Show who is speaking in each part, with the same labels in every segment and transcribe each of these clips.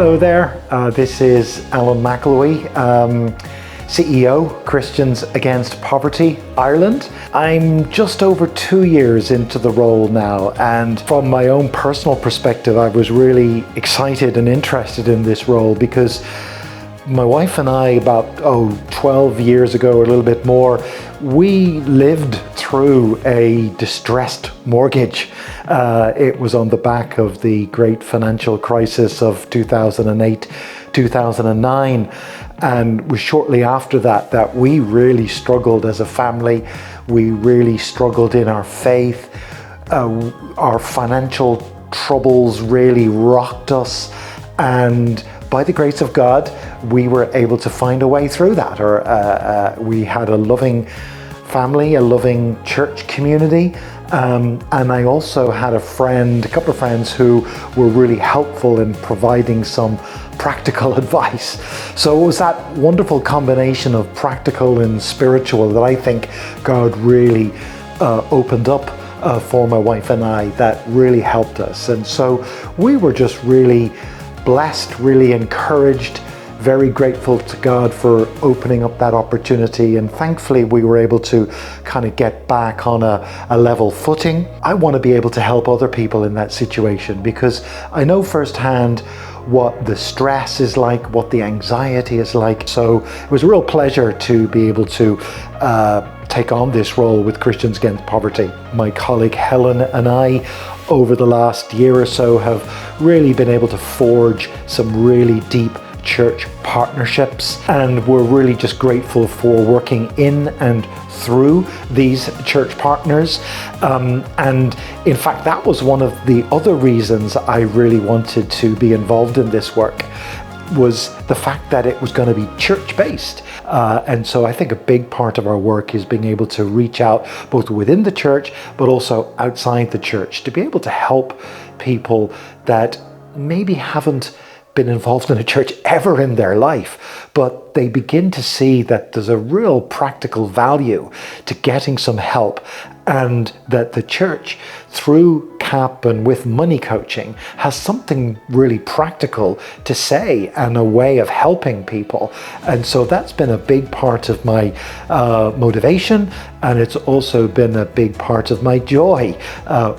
Speaker 1: Hello there, this is Alan McElwee, CEO, Christians Against Poverty, Ireland. I'm just over 2 years into the role now, and from my own personal perspective, I was really excited and interested in this role because my wife and I, about 12 years ago, or a little bit more, we lived through a distressed mortgage. It was on the back of the great financial crisis of 2008, 2009. And it was shortly after that we really struggled as a family. We really struggled in our faith. Our financial troubles really rocked us. And by the grace of God, we were able to find a way through that. We had a loving family, a loving church community, and I also had a couple of friends who were really helpful in providing some practical advice. So it was that wonderful combination of practical and spiritual that I think God really opened up for my wife and I, that really helped us. And so we were just really blessed, really encouraged, very grateful to God for opening up that opportunity, and thankfully we were able to kind of get back on a level footing. I want to be able to help other people in that situation because I know firsthand what the stress is like, what the anxiety is like. So it was a real pleasure to be able to take on this role with Christians Against Poverty. My colleague Helen and I, over the last year or so, have really been able to forge some really deep church partnerships, and we're really just grateful for working in and through these church partners. And in fact, that was one of the other reasons I really wanted to be involved in this work, was the fact that it was going to be church-based. And so I think a big part of our work is being able to reach out both within the church but also outside the church to be able to help people that maybe haven't been involved in a church ever in their life, but they begin to see that there's a real practical value to getting some help, and that the church, through CAP and with money coaching, has something really practical to say and a way of helping people. And so that's been a big part of my motivation, and it's also been a big part of my joy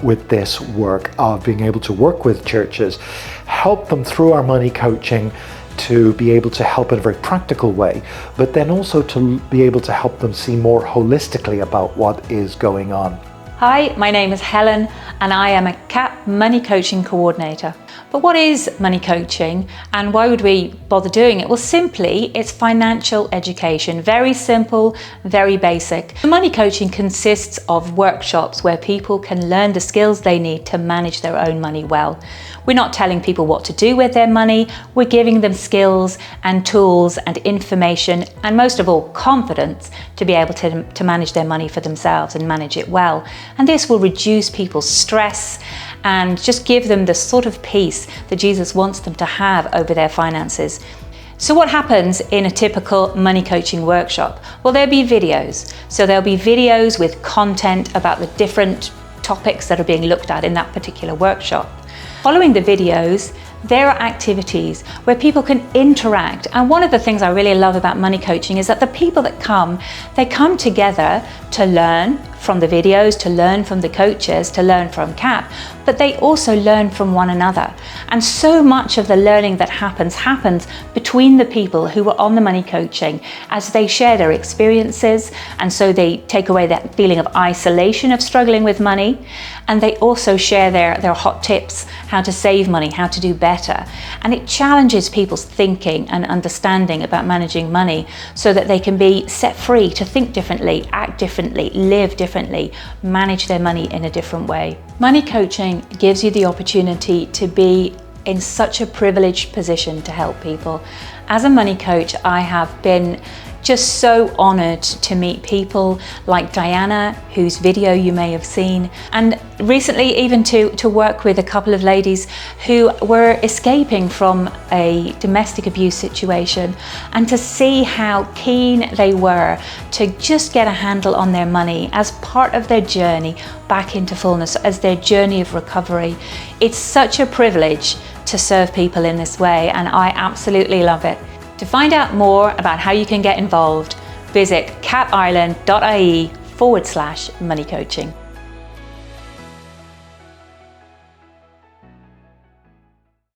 Speaker 1: with this work of being able to work with churches, help them through our money coaching to be able to help in a very practical way, but then also to be able to help them see more holistically about what is going on.
Speaker 2: Hi, my name is Helen and I am a CAP Money Coaching Coordinator. But what is money coaching and why would we bother doing it? Well, simply, it's financial education. Very simple, very basic. Money coaching consists of workshops where people can learn the skills they need to manage their own money well. We're not telling people what to do with their money, we're giving them skills and tools and information, and most of all, confidence to be able to manage their money for themselves and manage it well. And this will reduce people's stress and just give them the sort of peace that Jesus wants them to have over their finances. So what happens in a typical money coaching workshop? Well, there'll be videos. So there'll be videos with content about the different topics that are being looked at in that particular workshop. Following the videos, there are activities where people can interact. And one of the things I really love about money coaching is that the people that come, they come together to learn from the videos, to learn from the coaches, to learn from CAP, but they also learn from one another. And so much of the learning that happens between the people who are on the money coaching as they share their experiences, and so they take away that feeling of isolation of struggling with money, and they also share their hot tips, how to save money, how to do better. And it challenges people's thinking and understanding about managing money so that they can be set free to think differently, act differently, live differently, manage their money in a different way. Money coaching gives you the opportunity to be in such a privileged position to help people. As a money coach, I have been just so honored to meet people like Diana, whose video you may have seen, and recently even to work with a couple of ladies who were escaping from a domestic abuse situation, and to see how keen they were to just get a handle on their money as part of their journey back into fullness, as their journey of recovery. It's such a privilege to serve people in this way, and I absolutely love it. To find out more about how you can get involved, visit capireland.ie/money coaching.